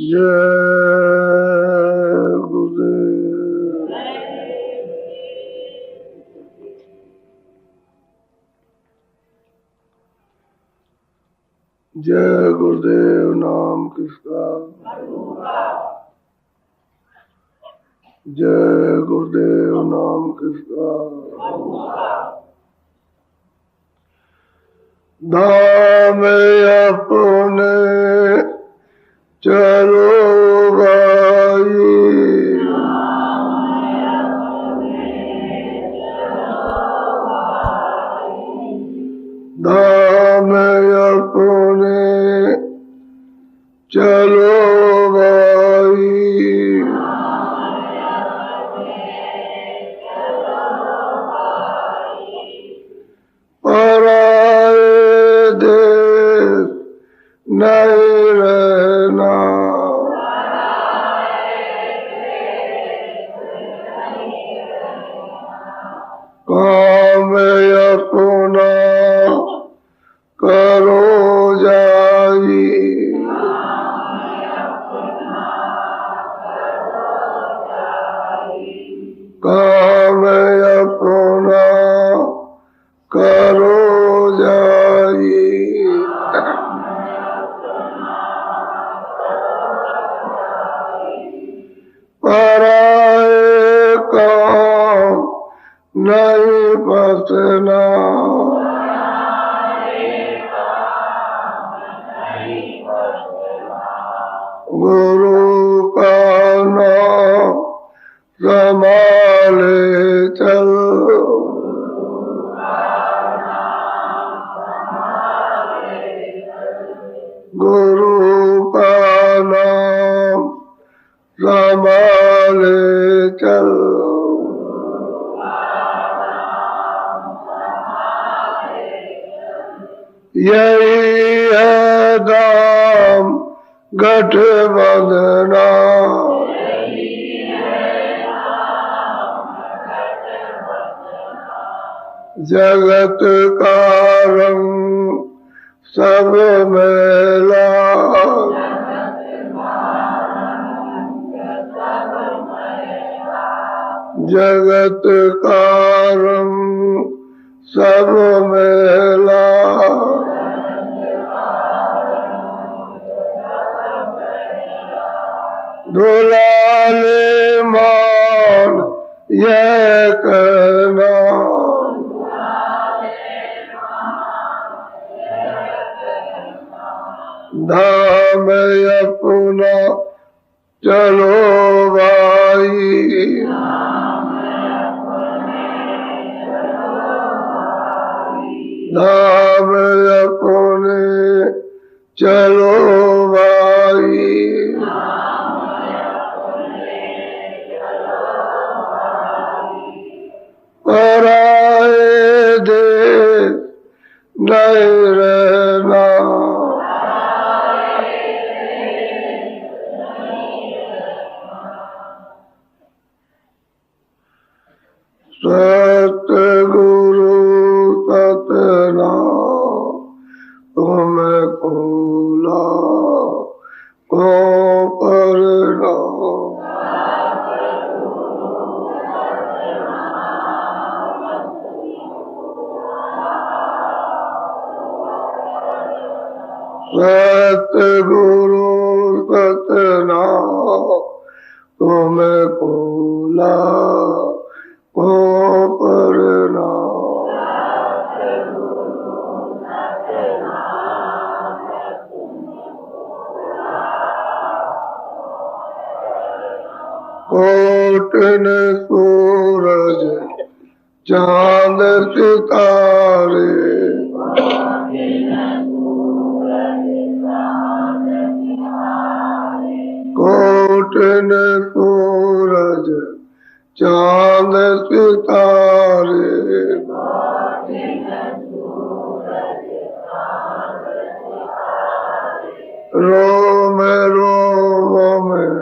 जय गुरुदेव। जय गुरुदेव नाम किसका, जय गुरुदेव नाम किसका। धाम अपने चलो भाई, धाम अपने चलो भाई, पराए देश नहीं रहना, काम अपना करो जाई, काम अपना करो जाई, पराए काम नहीं बसना, गुरु का नाम संभाले चल, गुरु का नाम संभाले चल, यही है दाम गठबंधना, जगत का रंग सब मेला, जगत का रंग सब मेला, दुलाले मान यह कहना, धाम अपना चलो भाई, धाम अपने चलो भाई, पराए देश नहीं रहना, सतगुरु सतनाम तुम खोला को परना, सतगुरु सतनाम तुम खोला को परना, कोटन सूरज चांद सितारे, कोटन सूरज चांद सितारे, रोम रोम में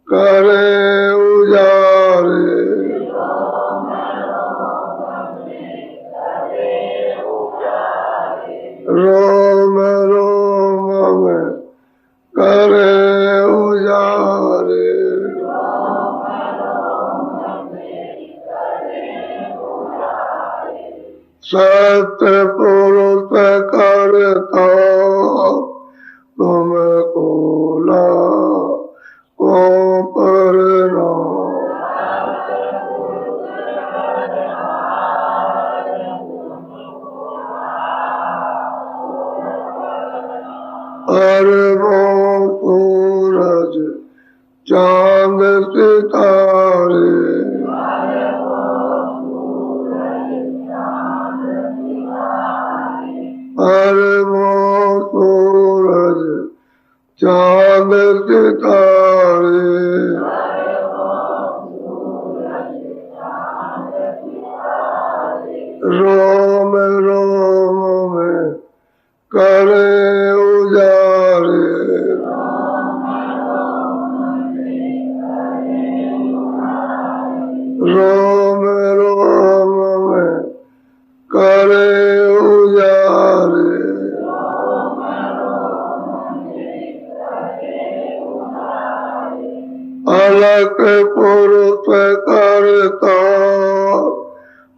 करे उजारे, रोम रोम में करे सतपुरुष करता तुमको लाखों प्रणाम। अरबों सूरज चांद सितारे, अरबों सूरज चांद सितारे, रोम रोम में करे उजारे, रोम रोम में करे उजारे, अलग पुरुष करता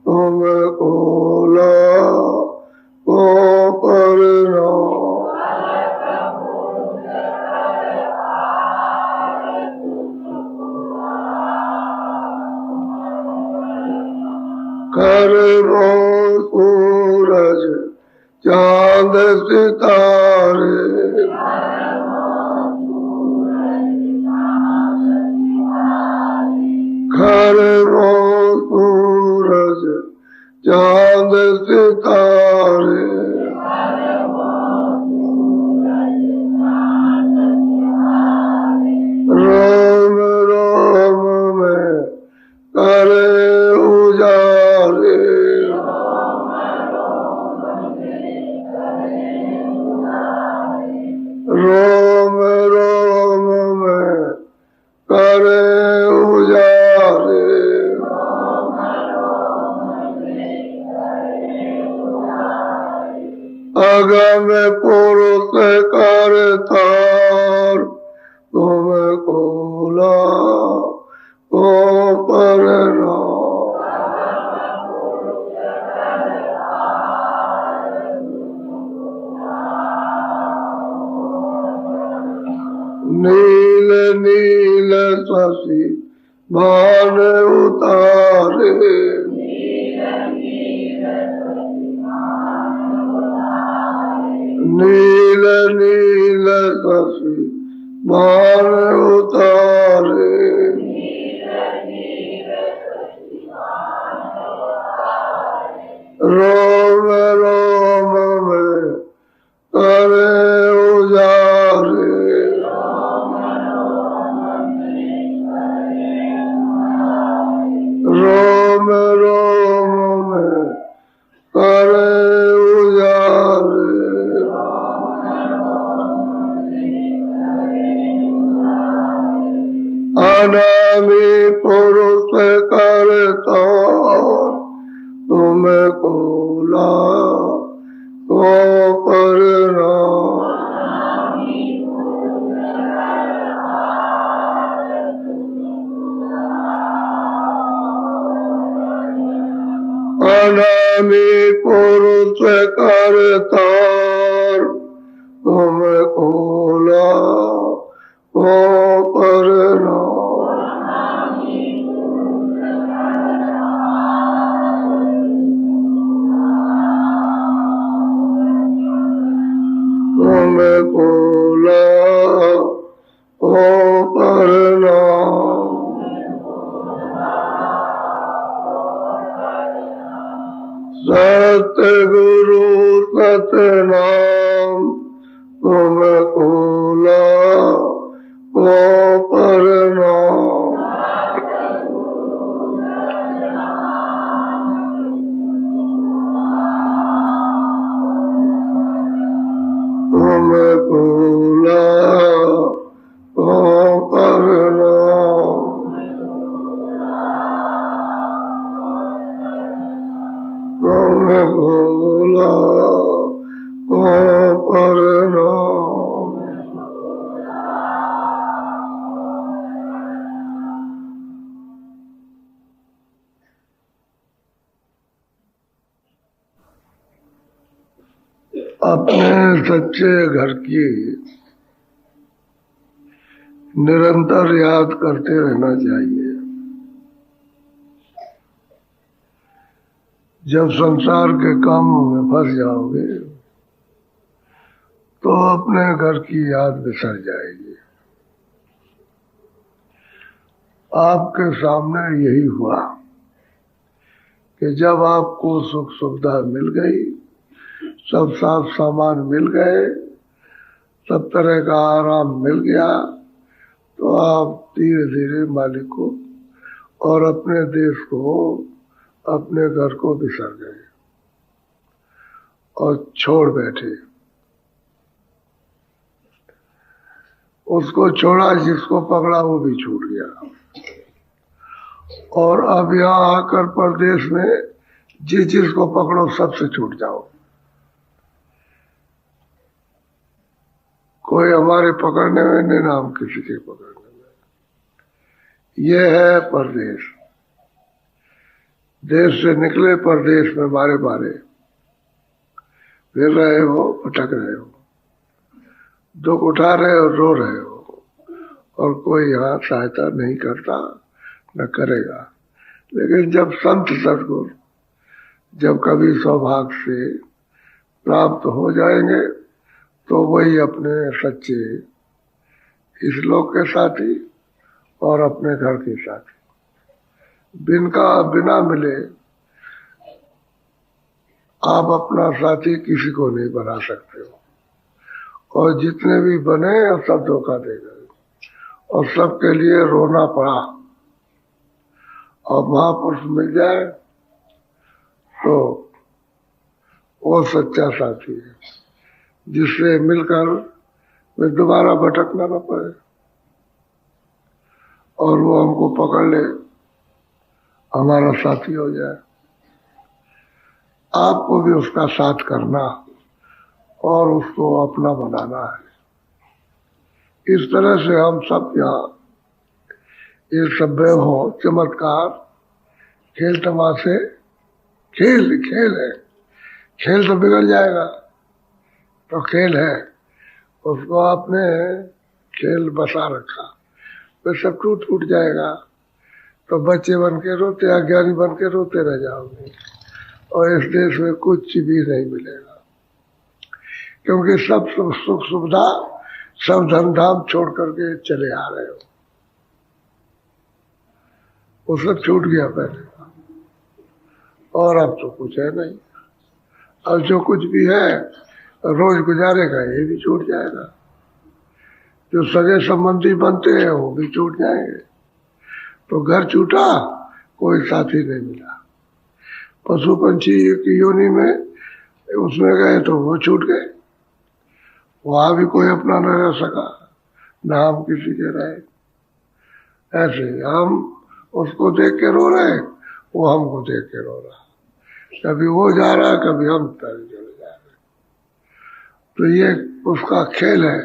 तुमको लाखों प्रणाम। करबों सूरज चांद सितारे, करबों सूरज चांद सितारे, रोम रोम में करे उजारे, रोम रोम में करे उजारे, अगम पुरुष करता तुमको लाखों प्रणाम। नील नील शशि मान उतारे, नील नील शशि मान उतारे, रोम रोम में करे उजारे, रोम रोम में करे उजारे, अनामी पुरुष करता तुमको लाखों प्रणाम। अनामी पुरुष करता तुमको लाखों प्रणाम। तुमको लाखों प्रणाम। सतगुरु सतना अपने सच्चे घर की निरंतर याद करते रहना चाहिए। जब संसार के कामों में फंस जाओगे तो अपने घर की याद बिसर जाएगी। आपके सामने यही हुआ कि जब आपको सुख सुविधा मिल गई, सब साथ सामान मिल गए, सब तरह का आराम मिल गया, तो आप धीरे धीरे मालिक को और अपने देश को, अपने घर को बिसर गए और छोड़ बैठे। उसको छोड़ा, जिसको पकड़ा वो भी छूट गया। और अब यहाँ आकर परदेश में जिस जिसको पकड़ो सबसे छूट जाओ। कोई हमारे पकड़ने में नहीं ना हम किसी के पकड़ने में। ये है परदेश। देश से निकले परदेश में मारे मारे फिर रहे हो, भटक रहे हो, दुख उठा रहे हो, रो रहे हो, और कोई यहाँ सहायता नहीं करता न करेगा। लेकिन जब संत सद्गुरु जब कभी सौभाग्य से प्राप्त हो जाएंगे तो वही अपने सच्चे इस लोक के साथी और अपने घर के साथी। बिना मिले आप अपना साथी किसी को नहीं बना सकते हो, और जितने भी बने सब धोखा दे गए और सबके लिए रोना पड़ा। और महापुरुष मिल जाए तो वो सच्चा साथी है, जिससे मिलकर वे दोबारा भटकना न पड़े और वो हमको पकड़ ले, हमारा साथी हो जाए। आपको भी उसका साथ करना और उसको अपना बनाना है। इस तरह से हम सब यहाँ ये सभ्य हो चमत्कार, खेल तमाशे, खेल है। खेल तो बिगड़ जाएगा, तो खेल है, उसको आपने खेल बसा रखा, फिर सब टूट जाएगा। तो बच्चे बन के रोते, अज्ञानी बन के रोते रह जाओगे और इस देश में कुछ भी नहीं मिलेगा, क्योंकि सब सुख सुविधा, सब धन धाम छोड़ करके चले आ रहे हो। वो सब छूट गया पहले का, और अब तो कुछ है नहीं। अब जो कुछ भी है रोज गुजारे का ये भी छूट जाएगा। जो सगे संबंधी बनते हैं वो भी छूट जाएंगे। तो घर छूटा, कोई साथी नहीं मिला। पशु पंछी की योनि में उसमें गए तो वो छूट गए, वहां भी कोई अपना न रह सका, ना हम किसी के रहे। ऐसे हम उसको देख के रो रहे, वो हमको देख के रो रहा। कभी वो जा रहा है, कभी हम चले जा रहे। तो ये उसका खेल है,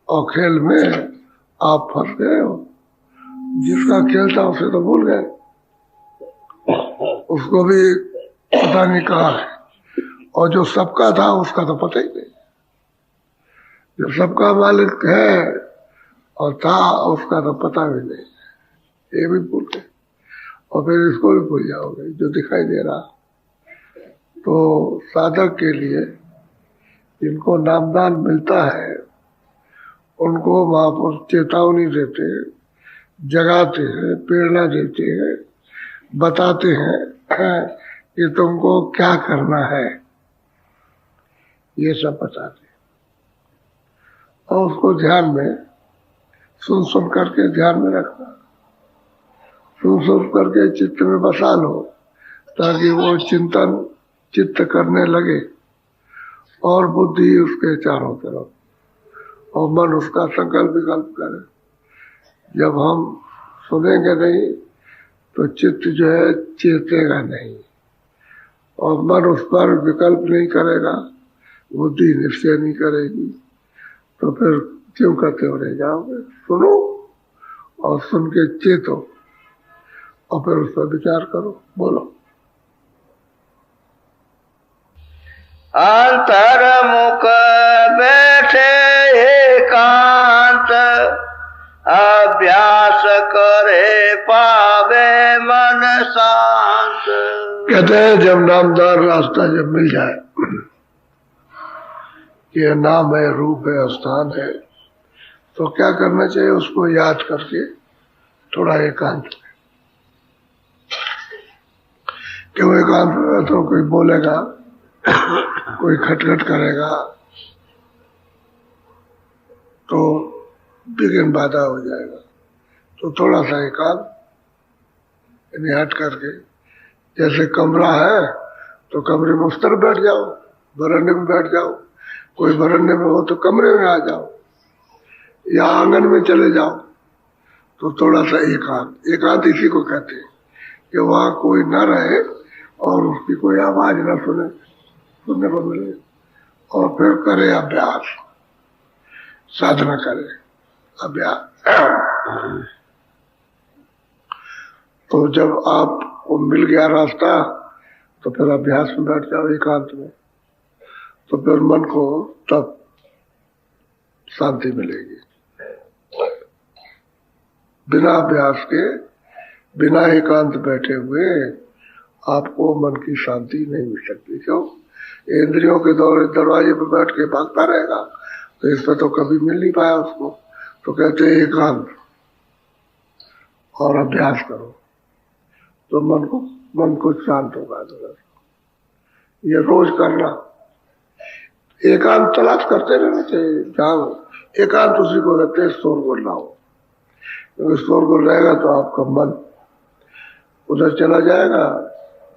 और खेल में आप फंस गए हो। जिसका खेल था उसे तो भूल गए, उसको भी पता नहीं कहाँ है, और जो सबका था उसका तो पता ही नहीं। जो सबका मालिक है और था उसका तो पता भी नहीं, ये भी भूल गए। और फिर इसको भी भूल जाओगे जो दिखाई दे रहा। तो साधक के लिए जिनको नामदान मिलता है उनको महापुरुष चेतावनी देते हैं, जगाते हैं, प्रेरणा देते हैं, बताते हैं कि तुमको क्या करना है, ये सब बताते हैं। और उसको ध्यान में सुन करके ध्यान में रखना, सुन करके चित्त में बसा लो, ताकि वो चिंतन चित्त करने लगे और बुद्धि उसके चारों तरफ, और मन उसका संकल्प विकल्प करे। जब हम सुनेंगे नहीं तो चित्त जो है चेतेगा नहीं, और मन उस पर विकल्प नहीं करेगा, बुद्धि निश्चय नहीं करेगी, तो फिर क्यों करते हो रह जाओगे। सुनो और सुन के चेतो, और फिर उस पर विचार करो। बोलो। अंतर्मुख बैठे एकांत, अभ्यास करे पावे मन शांत। कहते हैं जब नामदार रास्ता जब मिल जाए, ये नाम है, रूप है, स्थान है, तो क्या करना चाहिए? उसको याद करके थोड़ा एकांत में, क्यों एकांत में तो कोई बोलेगा, कोई खटखट करेगा तो विघ्न बाधा हो जाएगा। तो थोड़ा सा एकांत यानी हट करके, जैसे कमरा है तो कमरे में उस तरफ बैठ जाओ, बरामदे में बैठ जाओ, कोई बरामदे में हो तो कमरे में आ जाओ या आंगन में चले जाओ। तो थोड़ा सा एकांत, एकांत इसी को कहते हैं कि वहां कोई न रहे और उसकी कोई आवाज न सुनने को मिले, और फिर करे अभ्यास, साधना करे अभ्यास। तो जब आपको मिल गया रास्ता तो फिर अभ्यास में बैठ जाओ एकांत में, तो फिर मन को तब शांति मिलेगी। बिना अभ्यास के, बिना एकांत बैठे हुए आपको मन की शांति नहीं मिल सकती। क्यों? इंद्रियों के दरवाजे पर बैठ के भागता रहेगा तो इस पर तो कभी मिल नहीं पाया उसको। तो कहते हैं एकांत और अभ्यास करो तो मन को शांत होगा। ये रोज करना, एकांत तलाश करते रहना चाहिए। जहाँ एकांत उसी को कहते हैं शोरगुल ना हो, क्योंकि शोरगुल रहेगा तो आपका मन उधर चला जाएगा,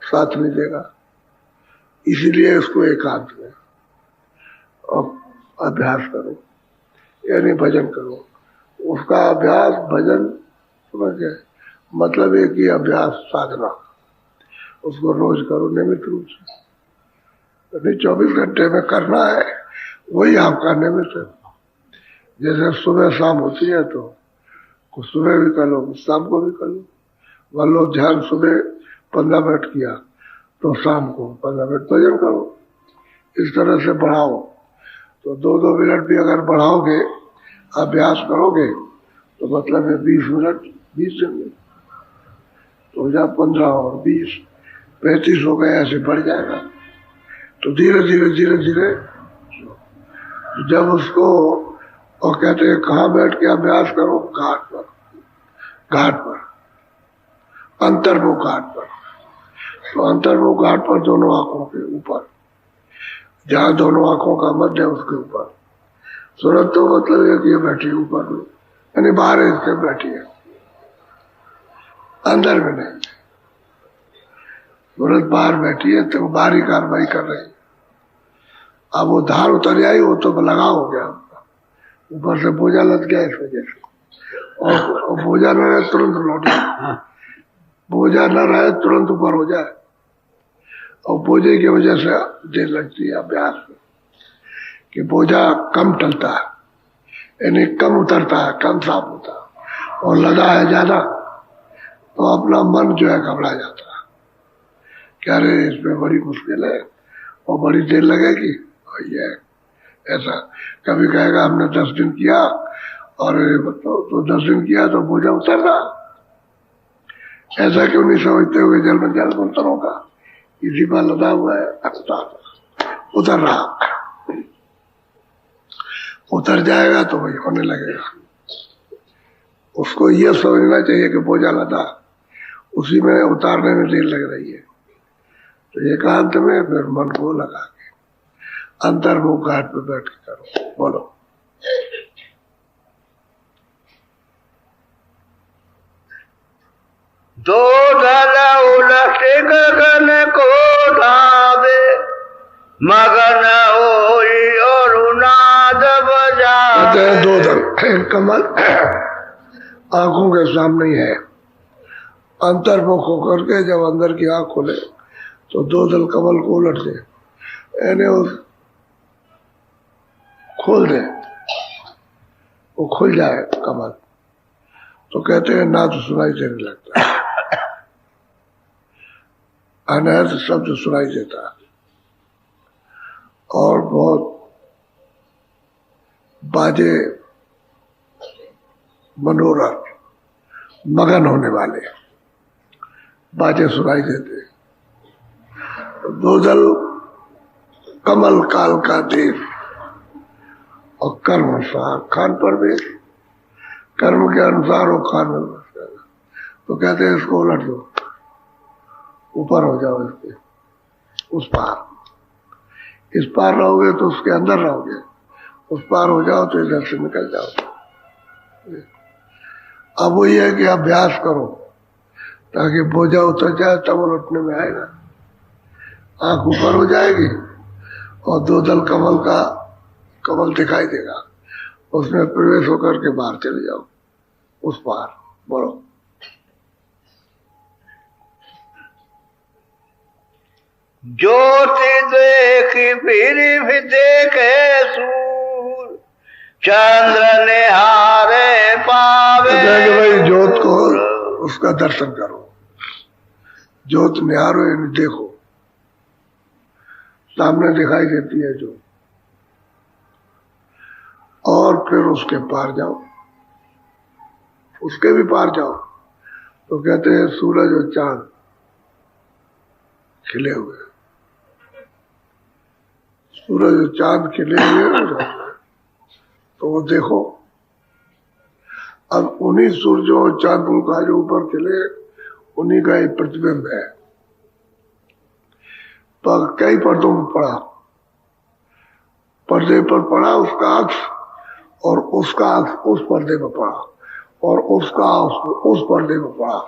साथ नहीं देगा। इसीलिए इसको एकांत में और अभ्यास करो, यानी भजन करो। उसका अभ्यास भजन समझ गए, मतलब एक ही अभ्यास साधना, उसको रोज करो नियमित रूप से। यदि 24 घंटे में करना है वही आपका नियमित है। जैसे सुबह शाम होती है तो कुछ सुबह भी कर लो, शाम को भी कर लो। मान लो ध्यान सुबह 15 मिनट किया तो शाम को 15 मिनट भजन करो। इस तरह से बढ़ाओ तो 2-2 मिनट भी अगर बढ़ाओगे, अभ्यास करोगे तो मतलब है 20 मिनट 20 दिन में तो जब 15 और 20 35 हो गए, ऐसे बढ़ जाएगा। तो धीरे धीरे जब उसको, और कहते हैं कहाँ बैठ के अभ्यास करो? घाट पर, अंतर्मुख घाट पर। तो अंतर्मुख घाट पर दोनों आंखों के ऊपर, जहाँ दोनों आंखों का मध्य है उसके ऊपर। सूरत तो मतलब है कि ये बैठी ऊपर में, यानी बाहर इसके बैठी है, अंदर में नहीं। सूरत बाहर बैठी है तो बाहरी कार्रवाई कर रही है। अब वो धार उतर आई, वो तो लगा हो गया, ऊपर से बोझा लग गया इस वजह से, और बोझा न रहे तुरंत लौट जाए, बोझा न रहे तुरंत ऊपर हो जाए। और बोझे की वजह से देर लगती है अभ्यास में, कि बोझा कम टलता है, यानी कम उतरता है, कम साफ होता है। और लदा है ज्यादा तो अपना मन जो है घबरा जाता है, क्या रे इसमें बड़ी मुश्किल है और बड़ी देर लगेगी। और ये ऐसा कभी कहेगा हमने 10 दिन किया, और तो 10 दिन किया तो बोझा उतर रहा। ऐसा क्यों नहीं समझते हुए जल में जल उतर होगा, इसी पर लदा हुआ है, उतर रहा। उतर जाएगा तो वही होने लगेगा। उसको ये समझना चाहिए कि बोझा लदा, उसी में उतारने में देर लग रही है। तो एकांत में फिर मन को लगा के अंतर्मुख घाट पे बैठ के करो। बोलो। दो दल उलट गगन को धावे, मगन होई और नाद बजावे। दो दल, कमल आंखों के सामने ही है। अंतर्मुख होकर के जब अंदर की आंख खोले तो 2 दल कमल को उलट दे, यानी खोल दे, वो खुल जाए कमल। तो कहते हैं नाद सुनाई देने लगता है, अनहद शब्द सुनाई देता है। और बहुत बाजे मनोरथ मगन होने वाले बाजे सुनाई देते। दोदल कमल काल का देव और कर्म अनुसार खान पर भी कर्म के अनुसार वो खान में बसता है। तो कहते हैं इसको उलट दो, ऊपर हो जाओ, इसके उस पार, इस पार रहोगे तो उसके अंदर रहोगे, उस पार हो जाओ तो इधर से निकल जाओ। अब वो ये है कि अभ्यास करो ताकि बोझा उतर जाए, तब उलटने में आएगा। आंख ऊपर हो जाएगी और दो दल कमल का कमल दिखाई देगा, उसमें प्रवेश होकर के बाहर चले जाओ, उस पार बढ़ो। ज्योति देखी फिर भी देखे सूर, चंद्र निहारे पावे। भाई ज्योत को उसका दर्शन करो, ज्योत निहारो यानी देखो, सामने दिखाई देती है जो, और फिर उसके पार जाओ, उसके भी पार जाओ। तो कहते हैं सूरज और चांद खिले हुए, सूरज और चांद खिले हुए तो वो देखो। अब उन्हीं सूरजों और चांदों का जो ऊपर खिले, उन्हीं का एक प्रतिबिंब है, पर कई पर्दों में पड़ा, पर्दे पर पड़ा उसका अक्ष, और उसका अक्ष उस पर्दे में पड़ा, और उसका उस पर्दे में पड़ा।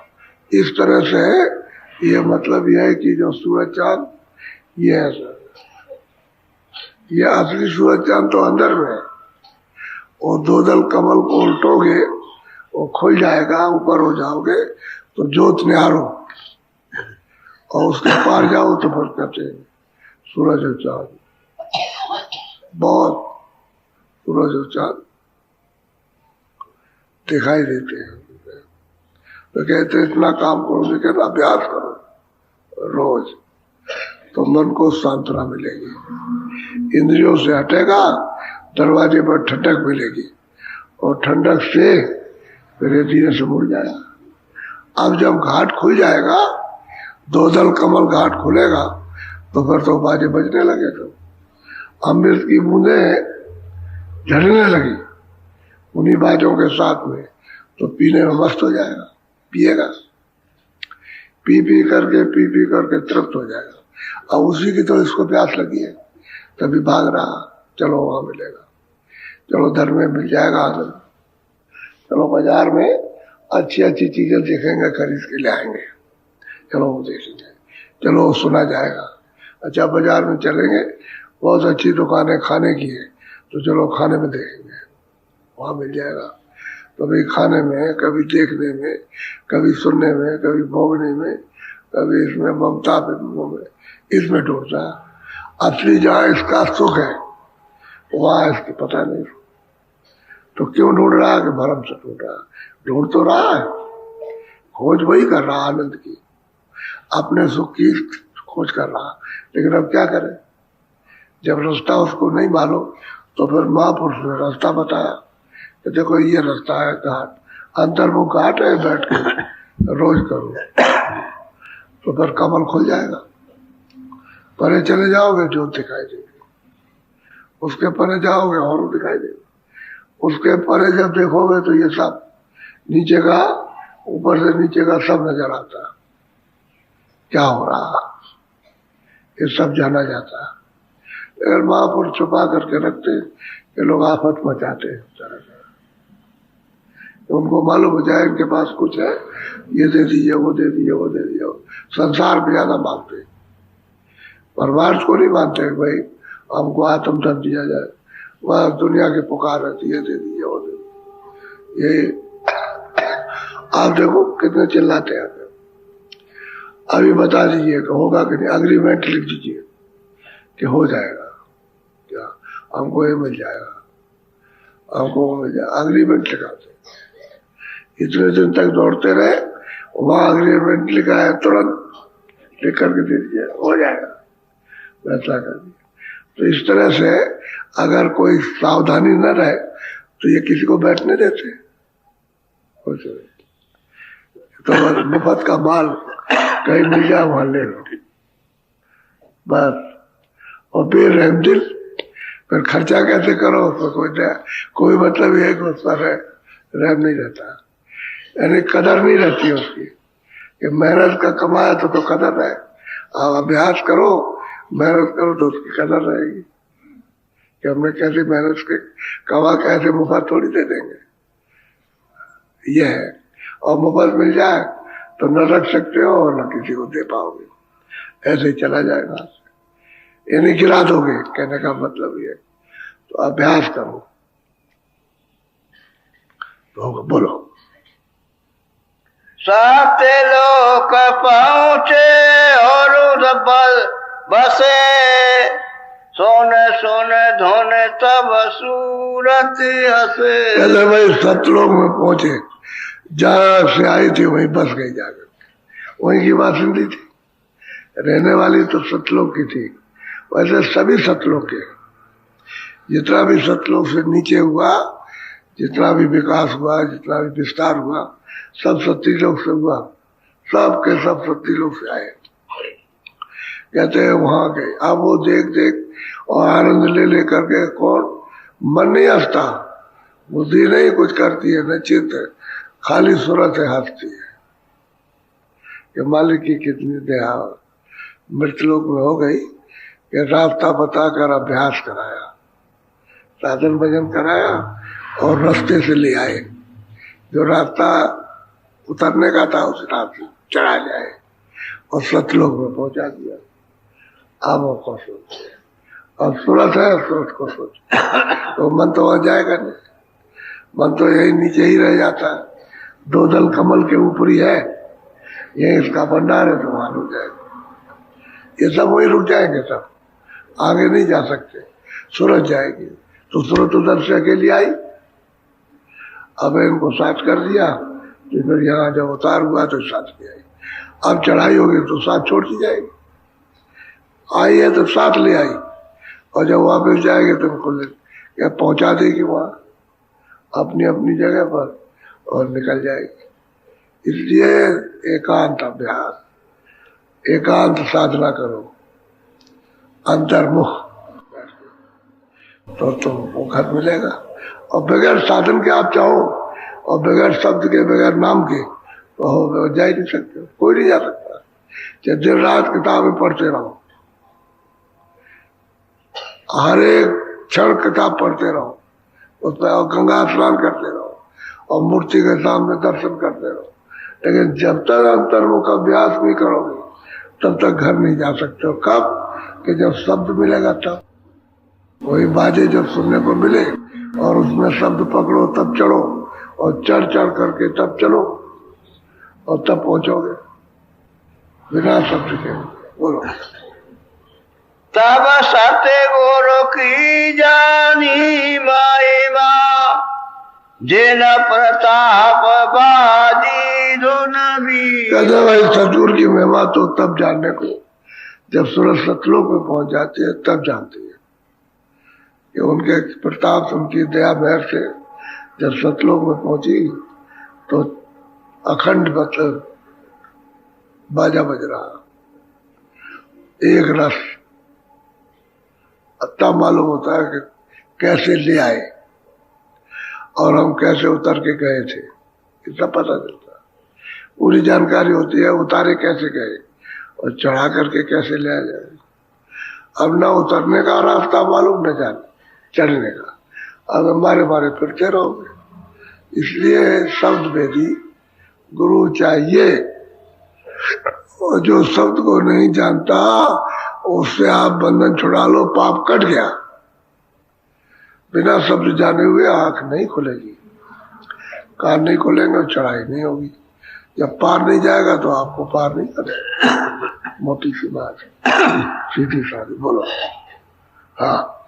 इस तरह से ये मतलब यह है कि जो सूरज चांद ये है सर, ये असली सूरज चांद तो अंदर में है, और दो दल कमल को उल्टोगे वो खुल जाएगा, ऊपर हो जाओगे तो ज्योत निहारो, और उसके पार जाओ तो फिर कहते हैं सूरज और चांद, बहुत सूरज और चांद दिखाई देते हैं। तो कहते हैं इतना काम करो, लेकिन अभ्यास करो रोज, तो मन को सांत्वना मिलेगी, इंद्रियों से हटेगा, दरवाजे पर ठंडक मिलेगी, और ठंडक से फिर धीरे से मुड़ जाएगा। अब जब घाट खुल जाएगा, दो दल कमल घाट खुलेगा, तो फिर तो बाजे बजने लगे, तो अमृत की बूंदें झड़ने लगी उन्हीं बाजों के साथ में, तो पीने में मस्त हो जाएगा, पिएगा, पी पी करके तृप्त हो जाएगा। अब उसी की तो इसको प्यास लगी है, तभी भाग रहा, चलो वहां मिलेगा, चलो धर में मिल जाएगा आनंद, चलो बाजार में अच्छी अच्छी चीजें देखेंगे, खरीद के ले आएंगे, चलो वो देखेंगे, चलो वो सुना जाएगा। अच्छा बाजार में चलेंगे, बहुत अच्छी दुकानें खाने की है, तो चलो खाने में देखेंगे, वहां मिल जाएगा। कभी खाने में, कभी देखने में, कभी सुनने में, कभी भोगने में, कभी इसमें ममता में, इसमें ढूंढता है। असली जहाँ इसका सुख है वहां इसकी पता नहीं, तो क्यों ढूंढ रहा है कि भरम से ढूंढ रहा है, ढूंढ तो रहा है, खोज वही कर रहा आनंद की, अपने सुख की खोज कर रहा, लेकिन अब क्या करे, जब रास्ता उसको नहीं मालूम तो फिर महापुरुष ने रास्ता बताया कि देखो ये रास्ता है घाट, अंतर्मुख घाट है, बैठ के रोज करो तो फिर कमल खुल जाएगा। परे चले जाओगे जो दिखाई देगी, उसके परे जाओगे और दिखाई देगा, उसके परे जब देखोगे तो ये सब नीचे का, ऊपर से नीचे का सब नजर आता है, क्या हो रहा ये सब जाना जाता है। लेकिन महापुरुष छुपा करके रखते हैं कि लोग आफत मचाते हैं, तो उनको मालूम हो जाए इनके पास कुछ है, ये दे दीजिए, वो दे दीजिए, वो दे दीजिए, संसार में ज्यादा मांगते हैं, परमार्थ को नहीं मानते भाई हमको आत्म धन दिया जाए, वह दुनिया की पुकार रहती है, दे दीजिए, वो दे दीजिए। ये आप देखो कितने चिल्लाते हैं, अभी बता दीजिए कि होगा कि नहीं, अग्रीमेंट लिख दीजिए कि हो जाएगा, क्या हमको ये मिल जाएगा, हमको वो मिल जाएगा, अग्रीमेंट लिखाते। इतने दिन तक दौड़ते रहे, वहां अग्रीमेंट लिखा है, तुरंत लिख करके दे दीजिए, हो जाएगा, वैसा कर दिया। तो इस तरह से अगर कोई सावधानी न रहे तो ये किसी को बैठने देते, तो मुफ्त का माल कहीं मिल जाए वहां ले लो बस। और फिर रहमदिल, फिर खर्चा कैसे करो तो कोई मतलब ये कि उस पर रहम नहीं रहता, यानी कदर नहीं रहती उसकी। कि मेहनत का कमाया तो कदर है, आप अभ्यास करो, मेहनत करो तो उसकी कदर रहेगी। कि हमने कैसे मेहनत के कमा कैसे मुफ्त थोड़ी दे देंगे, ये है। और मुफ्त मिल जाए तो न रख सकते हो और न किसी को दे पाओगे, ऐसे ही चला जाएगा, ये नहीं गिरा दोगे। कहने का मतलब ये, तो अभ्यास करो तो बोलो। साते लोक पहुँचे और बसे, सोने सोने धोने तब सूरत हसे। कहते भाई सतलोक में पहुंचे, जहां से आई थी वहीं बस गई जाकर, वहीं की बासिंदी थी, रहने वाली तो सतलोक की थी। वैसे सभी सतलोक के, जितना भी सतलोक से नीचे हुआ, जितना भी विकास हुआ, जितना भी विस्तार हुआ, सब सत्यलोक से हुआ, सब के सब सत्यलोक से आए। कहते हैं वहां गए, अब वो देख देख और आनंद ले ले करके, कौन मन नहीं हंसता, बुद्धि नहीं कुछ करती है, न चित्त, खाली सूरत है हंसती है कि मालिक की कितनी दया मृतलोक में हो गई। कि रास्ता बताकर अभ्यास कराया, साधन भजन कराया और रास्ते से ले आए, जो रास्ता उतरने का था उस रास्ते चढ़ा जाए और सतलोक में पहुंचा दिया। आवों को सोच, अब सूरत है सूरत को सोच, तो मन तो वहां जाएगा नहीं, मन तो यही नीचे ही रह जाता है। दो दल कमल के ऊपर ही है, ये इसका भंडार है, तो वहां रुक जाएगा। ये सब वही रुक जाएंगे, सब आगे नहीं जा सकते। सूरत जाएगी तो सूरत उधर से अकेली आई, अब इनको साथ कर दिया, तो फिर यहाँ जब उतार हुआ तो साथ ले आई। अब चढ़ाई होगी तो साथ छोड़ दी जाएगी, आई है तो साथ ले आई, और जब वापस जाएंगे तो उनको पहुंचा देगी वहां अपनी अपनी जगह पर और निकल जाएगी। इसलिए एकांत अभ्यास, एकांत साधना करो, अंतर्मुख, तो तुमको घर मिलेगा। और बगैर साधन के आप चाहो और बगैर शब्द के, बगैर नाम के, तो जा ही नहीं सकते, कोई नहीं जा सकता। चाहे दिन रात किताबें पढ़ते रहो, हर एक क्षण किताब पढ़ते रहो, उसमें गंगा स्नान करते रहो और मूर्ति के सामने दर्शन करते रहो, लेकिन जब तक अंतर्मुख अभ्यास नहीं करोगे तब तक घर नहीं जा सकते हो। कब? कि जब शब्द मिलेगा तब, वही बाजे जब सुनने को मिले और उसमें शब्द पकड़ो तब चढ़ो, और चढ़ चढ़ करके तब चलो और तब पहुंचोगे, बिना शब्द के। बोलो। तब सत्य गुरु की जानी महिमा, जिन प्रताप बाजी धुन भी। कहते भाई सतगुरु की महिमा तो तब जानने को, जब सूरज सतलोक में पहुंच जाती है तब जानती है कि उनके प्रताप, उनकी दया मेहर से जब सतलोक में पहुंची तो अखंड मतलब बाजा बज रहा, एक रस। तब मालूम होता है कि कैसे ले आए और हम कैसे उतर के गए थे, इतना पता चलता है। पूरी जानकारी होती है, उतारे कैसे गए और चढ़ा करके कैसे ले आया जाए। अब ना उतरने का रास्ता मालूम, न जाने चढ़ने का, अब हमारे बारे फिरते रहोगे। इसलिए शब्द भेदी गुरु चाहिए, और जो शब्द को नहीं जानता उससे आप बंधन छुड़ा लो, पाप कट गया। बिना शब्द जाने हुए आंख नहीं खुलेगी, कान नहीं खुलेंगे और चढ़ाई नहीं होगी। जब पार नहीं जाएगा तो आपको पार नहीं करेगा। मोटी सी बात, सीधी साधी। बोलो। हाँ।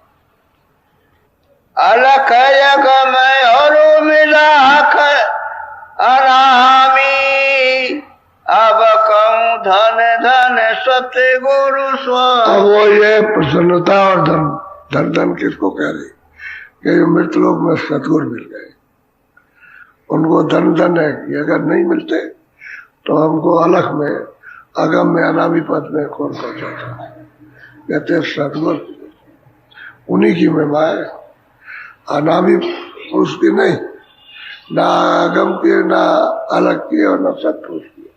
अलख यग में और मिलाख अनामी, अब कहूँ धन धन सत्य गुरु स्व। अब वो ये प्रसन्नता और धन धन धन किसको कह रही कि मृत लोक में सतगुरु मिल गए, उनको धन धन है कि अगर नहीं मिलते तो हमको अलग में अगम में अनामी पद में कौन पहुंचाता है। कहते सतगुरु उन्हीं की महिमा है, अनामी पुरुष की नहीं, ना अगम की, ना अलग की और ना सतपुरुष की,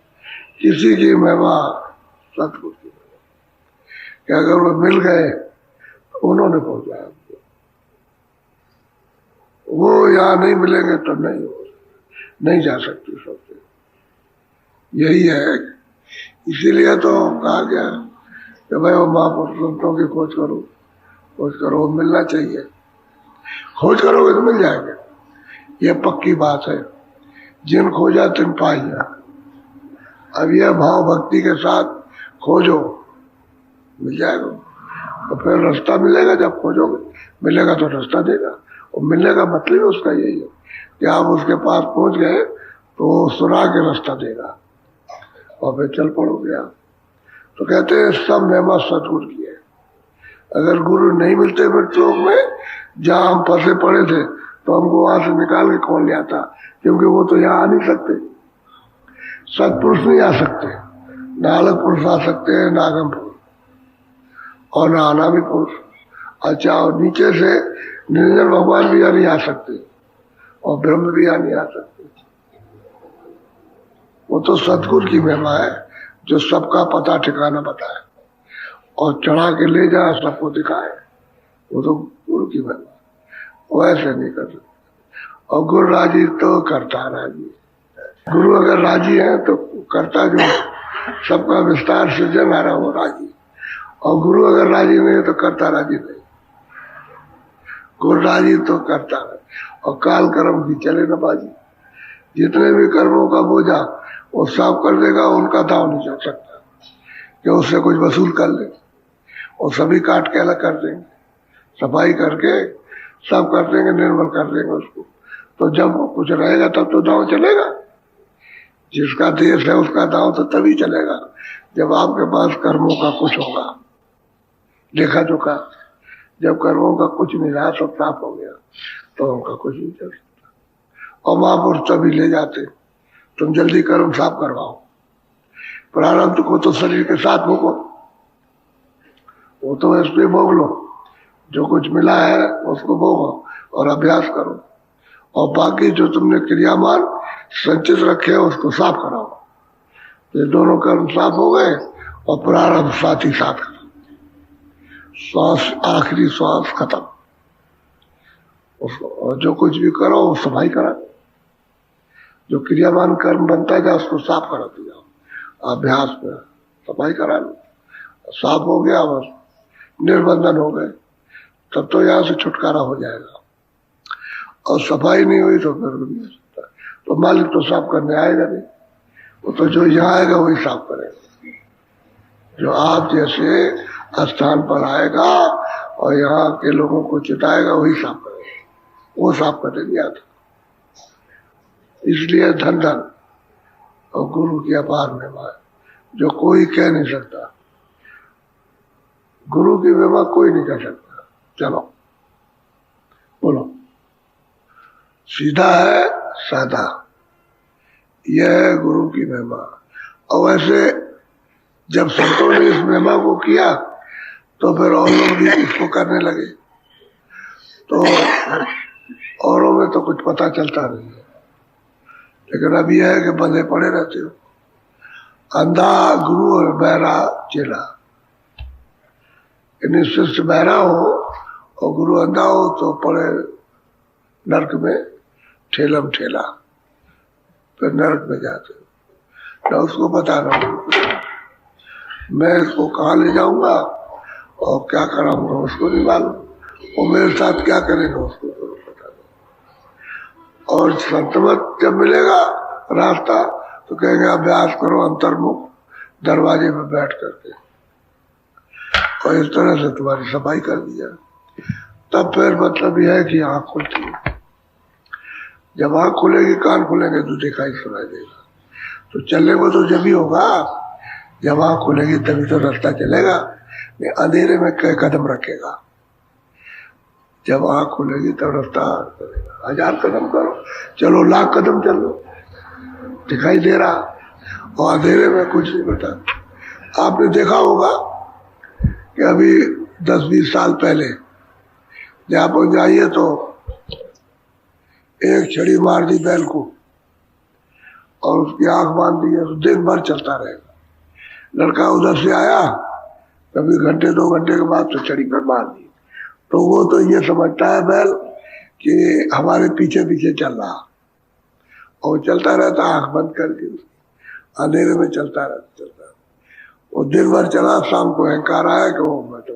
किसी की महिमा सतगुरु की कि अगर वो मिल गए तो उन्होंने पहुंचाया हमको, वो यहाँ नहीं मिलेंगे तो नहीं जा सकती सबसे। यही है, इसीलिए तो कहा गया कि भाई वो महापुरुषों की खोज करो, मिलना चाहिए, खोज करोगे तो मिल जाएंगे, ये पक्की बात है। जिन खोजा तिन पाइया। अब यह भाव भक्ति के साथ खोजो, मिल जाएगा। तो फिर रास्ता मिलेगा, जब खोजोगे मिलेगा तो रास्ता देगा। और मिलने का मतलब उसका यही है कि आप उसके पास पहुंच गए तो सुरा के रास्ता देगा और फिर चल पड़ोगे आप। तो कहते हैं सब महिमा सतगुरु की है। अगर गुरु नहीं मिलते मृत लोक में, जहाँ हम फंसे पड़े थे, तो हमको वहां से निकाल के कौन ले आता, क्योंकि वो तो यहाँ आ नहीं सकते, सतपुरुष नहीं आ सकते, ना अलग पुरुष आ सकते हैं, ना आगम पुरुष और ना अनामी पुरुष। अच्छा, और नीचे से निरंजन भगवान भी यहाँ नहीं आ सकते और ब्रह्म भी यहाँ नहीं आ सकते। वो तो सतगुरु की महिमा है जो सबका पता ठिकाना बताए और चढ़ा के ले जाए, सबको दिखाए। वो तो गुरु की महिमा, वो ऐसे नहीं कर सकते। और गुरु राजी तो करता राजी। गुरु अगर राजी है तो करता जो सबका विस्तार सृजन आ रहा वो राजी, और गुरु अगर राजी नहीं है तो करता राजी नहीं। गुरु राजी तो करता है, और काल कर्म की चले न बाजी। जितने भी कर्मों का बोझा वो साफ कर देगा, उनका दाव नहीं चल सकता कि उससे कुछ वसूल कर ले, और सभी काट के अलग कर देंगे, सफाई करके सब कर देंगे, निर्मल कर देंगे उसको। तो जब कुछ रहेगा तब तो दाव चलेगा। जिसका देश है उसका दाव तो तभी चलेगा जब आपके पास कर्मों का कुछ होगा, देखा जोखा। जब कर्मों का कुछ नहीं रहा, सब साफ हो गया, तो उनका कुछ नहीं चल सकता। और महापुरुष तभी ले जाते, तुम जल्दी कर्म साफ करवाओ, प्रारब्ध को तो शरीर के साथ भोगो, वो तो इसलिए भोग लो, जो कुछ मिला है उसको भोगो और अभ्यास करो, और बाकी जो तुमने क्रियामान संचित रखे हैं उसको साफ कराओ। ये दोनों कर्म साफ हो गए और प्रारब्ध साथ ही साथ खत्म, श्वास आखिरी श्वास खत्म उसको। और जो कुछ भी करो वो सफाई करा, जो क्रियामान कर्म बनता जाए उसको साफ कराते जाओ, अभ्यास में सफाई करा लो, साफ हो गया बस, निर्बंधन हो गए, तब तो यहाँ से छुटकारा हो जाएगा। और सफाई नहीं हुई तो फिर नहीं हो सकता, तो मालिक तो साफ करने आएगा नहीं, वो तो जो यहाँ आएगा वही साफ करेगा। जो आप जैसे स्थान पर आएगा और यहाँ के लोगों को चिताएगा वही साफ करेगा, वो साफ करने नहीं आता। इसलिए धन धन और गुरु की अपार महिमा है जो कोई कह नहीं सकता। गुरु की महिमा कोई नहीं कह सकता। चलो बोलो, सीधा है साधा, यह है गुरु की महिमा। और वैसे जब संतों ने इस महिमा को किया तो फिर और लोग भी इसको करने लगे, तो औरों में तो कुछ पता चलता नहीं है। लेकिन अब यह है कि बंधे पड़े रहते हो, अंधा गुरु और बहरा चेला। यानी शिष्य बहरा हो और गुरु अंधा हो तो पड़े नरक में ठेलम ठेला, फिर नरक में जाते हो। ना उसको पता ना मैं इसको कहाँ ले जाऊंगा और क्या कराऊंगा उसको नहीं मालूम, वो मेरे साथ क्या करेगा उसको जरूर पता नहीं। और संतमत जब मिलेगा रास्ता तो कहेंगे अभ्यास करो अंतर्मुख दरवाजे में बैठ करके, और इस तरह से तुम्हारी सफाई कर दिया। तब फिर मतलब यह है कि आँख खुलती है। जब आँख खुलेगी कान खुलेंगे तो दिखाई सुनाई देगा। तो चलने को तो जब ही होगा जब आँख खुलेगी तभी तो रास्ता चलेगा, नहीं अंधेरे में कई कदम रखेगा। जब आँख खुलेगी तब रास्ता चलेगा। 1000 कदम करो, चलो 1,00,000 कदम चलो, दिखाई दे रहा, और अंधेरे में कुछ नहीं बता। आपने देखा होगा कि अभी 10-20 साल पहले जहाँ पर जाइए तो एक छड़ी मार दी बैल को और उसकी आंख बांध दी है तो दिन भर चलता रहेगा। लड़का उधर से आया, कभी घंटे 2 घंटे के बाद तो छड़ी पर मार दी, तो वो तो ये समझता है बैल कि हमारे पीछे पीछे चल रहा, और चलता रहता आंख बंद करके, अंधेरे में चलता रहता। वो दिन भर चला, शाम को अहंकार आया कि वो मैं तो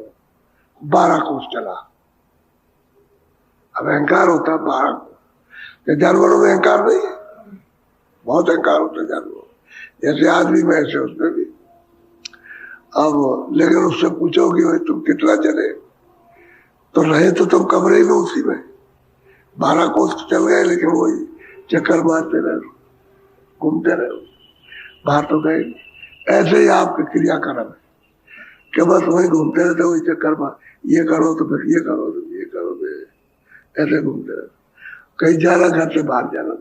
12 कोस चला। अब अहंकार होता है 12 कोस। जानवरों में अहंकार नहीं है, बहुत अहंकार होता है जानवरों, जैसे आदमी में ऐसे उसमें भी। अब लेकिन उससे पूछो कि भाई तुम कितना चले, तो रहे तो तुम कमरे में उसी में 12 कोस चल गए, लेकिन वही चक्कर मारते रहे, घूमते रहे, बाहर तो गए। ऐसे ही आपके क्रियाक्रम है कि बस वही घूमते रहते, वही चक्कर मार, ये करो तो फिर ये करो तो ये करो, तो ऐसे घूमते रहते। कहीं जाना, घर से बाहर जाना,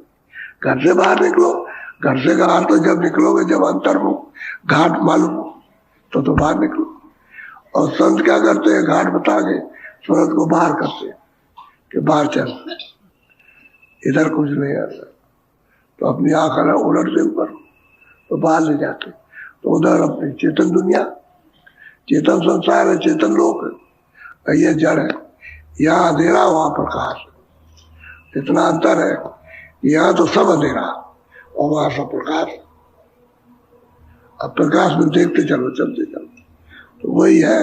घर से बाहर निकलो, घर से बाहर तो जब निकलोगे जब अंतर्मुख घाट मालूम हो तो बाहर निकलो। और संत क्या करते हैं, घाट बता के सूरत को बाहर करते हैं कि बाहर चल, इधर कुछ नहीं आता, तो अपनी आंख उलट के ऊपर तो बाहर ले जाते, तो उधर अपनी चेतन दुनिया, चेतन संसार है, चेतन लोक है, ये जड़ है। यहाँ अंधेरा, वहां प्रकाश, इतना अंतर है। यहाँ तो सब अंधेरा और वहां सब प्रकाश। अब प्रकाश में देखते चलो, चलते चलो, तो वही है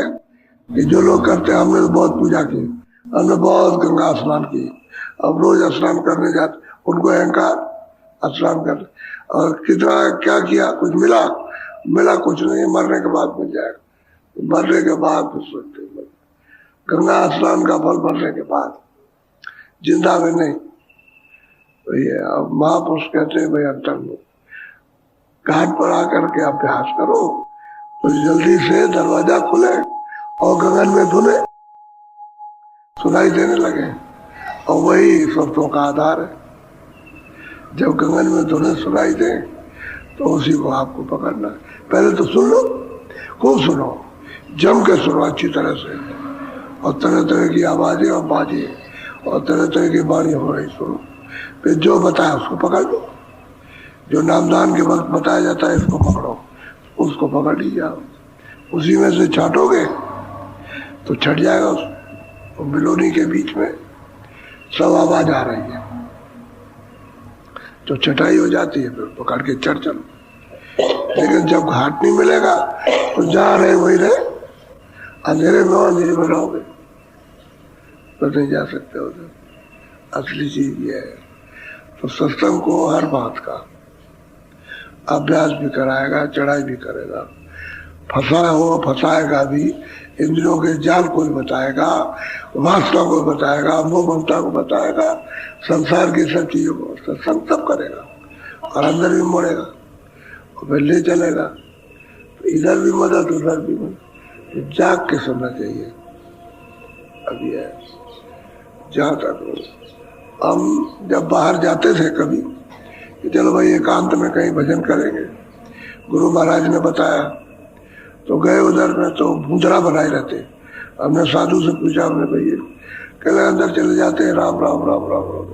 कि जो लोग करते हैं। हमने तो बहुत पूजा की, हमने बहुत गंगा स्नान की, अब रोज स्नान करने जाते, उनको अहंकार स्नान करते, और कितना क्या किया, कुछ मिला कुछ नहीं, मरने के बाद मिल जाएगा, मरने के बाद फिर सोचते गंगा स्नान का फल मरने के बाद, जिंदा में नहीं। तो ये अब महापुरुष कहते हैं भाई अंतर्मुख घाट पर आकर के अभ्यास करो तो जल्दी से दरवाजा खुले और गगन में धुने सुनाई देने लगे, और वही शब्दों का आधार है। जब गगन में धुने सुनाई दे तो उसी को आपको पकड़ना है। पहले तो सुन लो, खूब सुनो, जम के सुनो अच्छी तरह से, और तरह तरह की आवाजें और बाजें और तरह तरह की वाणी हो रही सुनो। फिर जो बताया उसको पकड़ लो, जो नामदान के वक्त बताया जाता है इसको पकड़ो, उसको पकड़ लीजिए आप, उसी में से छाटोगे तो छट जाएगा। उस बिलोनी के बीच में सब आवाज आ रही है तो छटाई हो जाती है, फिर पकड़ के चढ़ चलो। लेकिन जब घाट नहीं मिलेगा तो जहाँ रहे वही रहे, अंधेरे में रहोगे तो नहीं जा सकते उधर। असली चीज ये है। तो सत्संग को हर बात का अभ्यास भी कराएगा, चढ़ाई भी करेगा, फंसाएगा भी, इंद्रियों के जाल को भी बताएगा, वासना को बताएगा, मोह ममता को बताएगा, संसार की सब चीजों को सत्संग सब करेगा, और अंदर भी मोड़ेगा और फिर ले चलेगा। तो इधर भी मदद, उधर भी मदद, तो जाग के सुनना चाहिए। अब ये जहाँ तक हम जब बाहर जाते थे कभी कि चलो भाई एकांत में कहीं भजन करेंगे, गुरु महाराज ने बताया तो गए उधर में, तो भूंजरा बनाए रहते। हमने साधु से पूछा, हमने भाई कहले अंदर चले जाते हैं राम राम राम राम राम।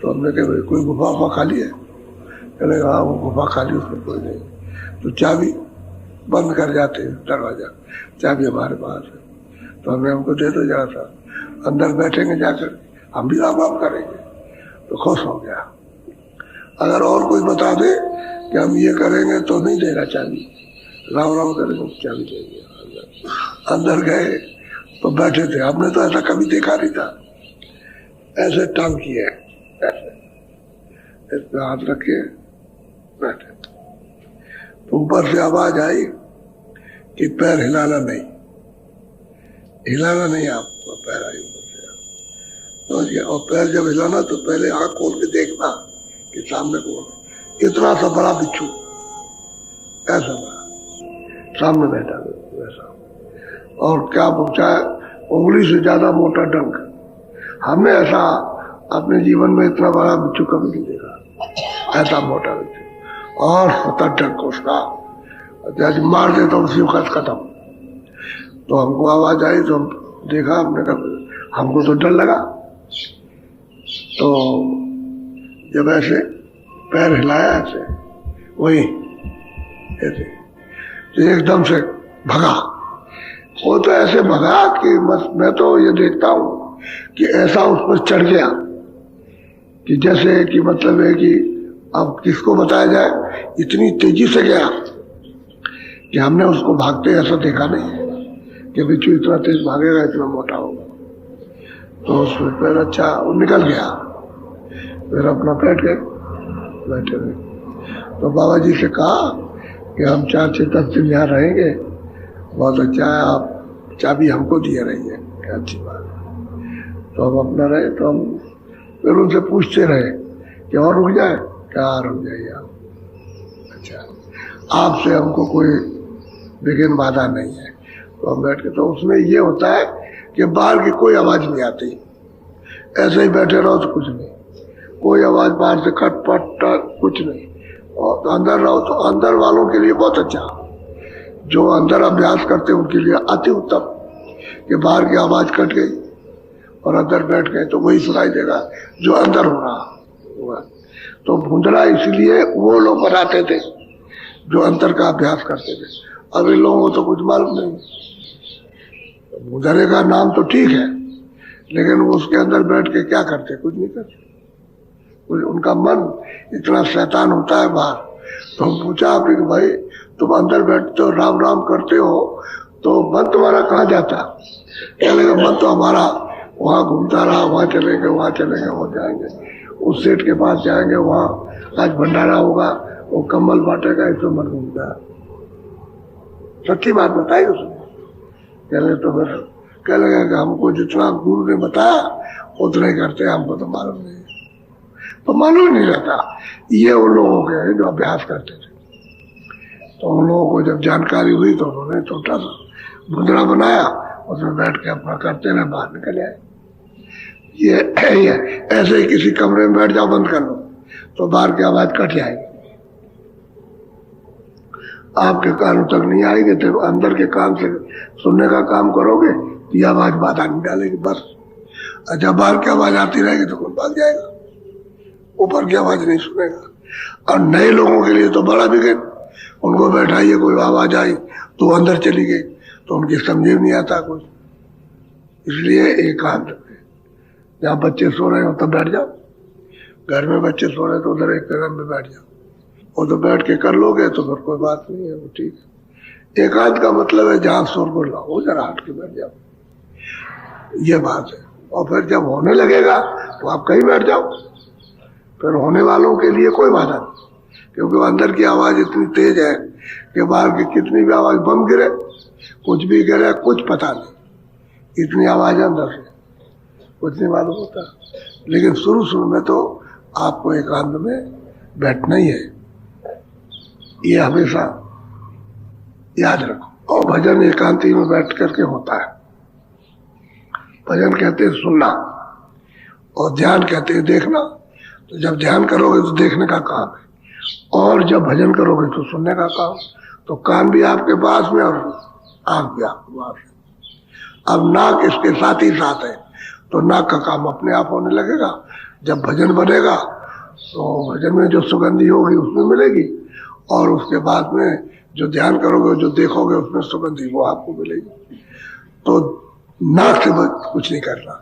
तो हमने कहा भाई कोई गुफा खाली है? कहले हाँ वो गुफा खाली, उसमें कोई नहीं। तो चाबी बंद कर जाते हैं दरवाजा, चाबी हमारे पास है। तो हमने हमको दे दो जरा सा, अंदर बैठेंगे जाकर, हम भी राम राम करेंगे। तो खुश हो गया। अगर और कोई बता दे कि हम ये करेंगे तो नहीं देगा चाबी, राम राम करेंगे तो चाबी देंगे। अंदर गए तो बैठे थे, हमने तो ऐसा कभी देखा नहीं था। ऐसे टांग किए, ऐसे इस पे हाथ रखे बैठे। तो ऊपर से आवाज आई कि पैर हिलाना नहीं, हिलाना नहीं, आपको पैर आई ऊपर से। और पैर जब हिलाना तो पहले आंख खोल के देखना कि सामने कौन। इतना सा बड़ा बिच्छू ऐसा था, सामने बैठा वैसा। और क्या पूछा है, उंगली से ज्यादा मोटा डंक। हमने ऐसा अपने जीवन में इतना बड़ा बिच्छू कभी नहीं देखा, ऐसा मोटा बिच्छू और होता डंक उसका, जैसे मार दे तो उसी वक्त खत्म। तो हमको आवाज आई तो हम देखा, हमने कहा हमको तो डर लगा। तो जब ऐसे पैर हिलाया ऐसे, वही ऐसे तो एकदम से भगा। वो तो ऐसे भगा कि मैं तो ये देखता हूं कि ऐसा उस पर चढ़ गया कि जैसे कि मतलब है कि अब किसको बताया जाए, इतनी तेजी से गया कि हमने उसको भागते ऐसा देखा नहीं कि बिच्छू इतना तेज भागेगा, इतना मोटा होगा। तो उस पर अच्छा वो निकल गया, फिर अपना बैठ बैठे रहे। तो बाबा जी से कहा कि हम 4 से 10 दिन यहाँ रहेंगे, बहुत अच्छा है, आप चाबी हमको दिए रहिए, क्या अच्छी बात है। तो हम अपना रहे। तो हम फिर उनसे पूछते रहे कि और रुक जाए, क्या रुक जाइए आप, अच्छा आपसे हमको कोई विघ्न बाधा नहीं है। तो हम बैठ के, तो उसमें ये होता है कि बाहर की कोई आवाज नहीं आती, ऐसे ही बैठे रहो तो कुछ नहीं, कोई आवाज बाहर से खटपट कुछ नहीं। और अंदर रहो तो अंदर वालों के लिए बहुत अच्छा, जो अंदर अभ्यास करते हैं उनके लिए अति उत्तम कि बाहर की आवाज कट गई और अंदर बैठ गए तो वही सुनाई देगा जो अंदर हो रहा होगा। तो भूंदड़ा इसलिए वो लोग बनाते थे जो अंतर का अभ्यास करते थे। अब इन लोगों को तो कुछ मालूम नहीं। भूंदड़े का नाम तो ठीक है, लेकिन वो उसके अंदर बैठ के क्या करते, कुछ नहीं करते। उनका मन इतना शैतान होता है बाहर। तो हम पूछा आपने कि भाई तुम अंदर बैठते हो, राम राम करते हो, तो मन तुम्हारा कहाँ जाता? क्या लगा, मन तो हमारा वहां घूमता रहा, वहां चलेंगे, वहां चलेंगे, वहां जाएंगे, उस सेठ के पास जाएंगे, वहां आज भंडारा होगा, वो कम्बल बांटेगा, इसमें मन घूमता है। सच्ची बात बताई उसने। कह लगे तो फिर कह लगा कि हमको जितना गुरु ने बताया उतना ही करते हैं, हमको तो मालूम नहीं, तो मालूम नहीं रहता। ये उन लोगों के हैं जो अभ्यास करते थे। तो उन लोगों को जब जानकारी हुई तो उन्होंने छोटा सा भुंदड़ा बनाया, उसमें बैठ के अपना करते रहे, बाहर निकल आए। ये ऐसे ही किसी कमरे में बैठ जाओ, बंद कर लो तो बाहर की आवाज कट जाएगी, आपके कानों तक नहीं आएगी। तो अंदर के कान से सुनने का काम करोगे तो ये आवाज बाधा नहीं डालेगी बस। जब बाहर की आवाज आती रहेगी तो कोई भाग जाएगा, ऊपर की आवाज नहीं सुनेगा। और नए लोगों के लिए तो बड़ा बिगड़, उनको बैठाइए, कोई आवाज आई तो अंदर चली गई तो उनकी समझे नहीं आता कुछ। इसलिए एकांत में, जहाँ बच्चे सो रहे हो तब बैठ जाओ, घर में बच्चे सो रहे तो उधर एक जगह में बैठ जाओ, वो तो बैठ के कर लोगे तो फिर कोई बात नहीं है, वो ठीक है। एकांत का मतलब है जहाँ शोरगुल ना हो, जरा हट के बैठ जाओ, ये बात है। और फिर जब होने लगेगा तो आप कहीं बैठ जाओ, फिर होने वालों के लिए कोई बाधा नहीं, क्योंकि अंदर की आवाज इतनी तेज है कि बाहर की कितनी भी आवाज, बम गिरे, कुछ भी गिरे, कुछ पता नहीं, इतनी आवाज अंदर से कुछ नहीं मालूम होता। लेकिन शुरू में तो आपको एकांत में बैठना ही है, ये हमेशा याद रखो। और भजन एकांती में बैठ करके होता है। भजन कहते हैं सुनना और ध्यान कहते हैं देखना। तो जब ध्यान करोगे तो देखने का काम है, और जब भजन करोगे तो सुनने का काम। तो कान भी आपके पास में और आंख भी आपके पास में। अब नाक इसके साथ ही साथ है, तो नाक का काम अपने आप होने लगेगा। जब भजन बनेगा तो भजन में जो सुगंधी होगी उसमें मिलेगी, और उसके बाद में जो ध्यान करोगे, जो देखोगे उसमें सुगंधी वो आपको मिलेगी। तो नाक से कुछ नहीं करना,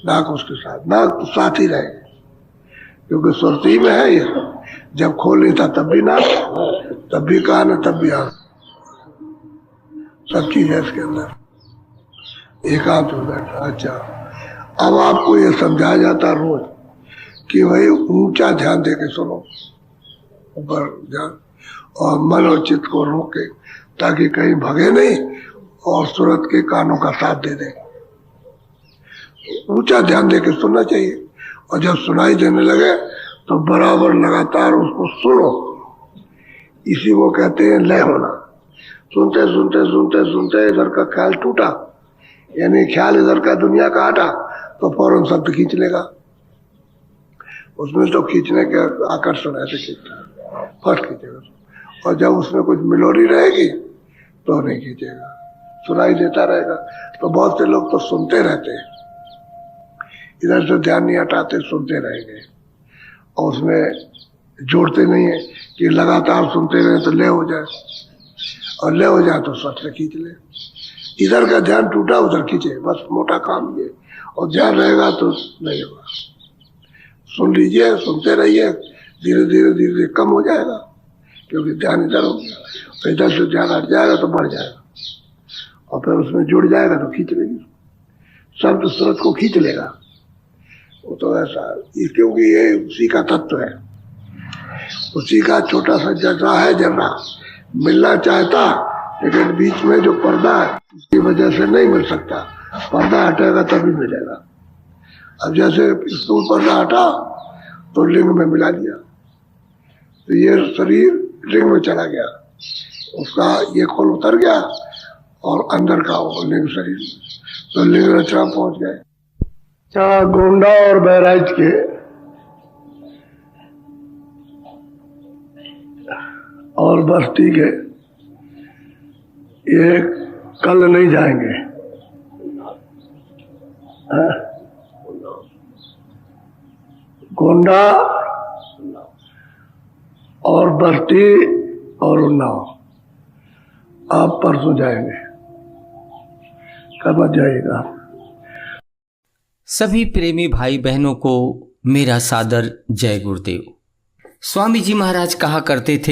नाक उसके साथ, नाक तो साथ ही रहे, क्योंकि सुरती में है ये। जब खोल नहीं था तब भी नाक, तब भी कान है, तब भी आंख, सब चीज है इसके अंदर। एकांत में बैठा। अच्छा, अब आपको ये समझाया जाता रोज कि भाई ऊंचा ध्यान दे के सुनो, ऊपर ध्यान, और मन और चित्त को रोके ताकि कहीं भगे नहीं, और सूरत के कानों का साथ दे दे। ऊंचा ध्यान दे के सुनना चाहिए, और जब सुनाई देने लगे तो बराबर लगातार उसको सुनो, इसी को कहते हैं लय होना। सुनते सुनते सुनते सुनते इधर का ख्याल टूटा, यानी ख्याल इधर का दुनिया का हटा, तो फौरन शब्द खींच लेगा। उसमें तो खींचने के आकर्षण ऐसे खींचता है, फर्स्ट खींचेगा। और जब उसमें कुछ मिलोरी रहेगी तो नहीं खींचेगा, सुनाई देता रहेगा। तो बहुत से लोग तो सुनते रहते हैं, इधर से ध्यान नहीं हटाते, सुनते रहेंगे और उसमें जोड़ते नहीं है कि लगातार सुनते रहे तो ले हो जाए, और ले हो जाए तो सच से खींच ले। इधर का ध्यान टूटा उधर खींचे, बस मोटा काम ये। और ध्यान रहेगा तो नहीं होगा। सुन लीजिए, सुनते रहिए, धीरे धीरे धीरे धीरे कम हो जाएगा, क्योंकि ध्यान इधर हो गया। इधर से ध्यान हट जाएगा तो बढ़ जाएगा, और फिर उसमें जुड़ जाएगा तो खींच लेगी, शब्द स्रोत को खींच लेगा। वो तो ऐसा, क्योंकि ये उसी का तत्व है, उसी का छोटा सा जर्रा है। जर्रा मिलना चाहता, लेकिन बीच में जो पर्दा है उसकी वजह से नहीं मिल सकता। पर्दा हटेगा तभी मिलेगा। अब जैसे स्थूल पर्दा हटा तो लिंग में मिला दिया, तो ये शरीर लिंग में चला गया, उसका ये खोल उतर गया और अंदर का वो लिंग शरीर, तो लिंग रचना पहुंच गए। गोंडा और बहराइच के और बस्ती के ये कल नहीं जाएंगे। गोंडा और बस्ती और उन्नाव आप परसों जाएंगे, कब जाइएगा। सभी प्रेमी भाई बहनों को मेरा सादर जय गुरुदेव। स्वामी जी महाराज कहा करते थे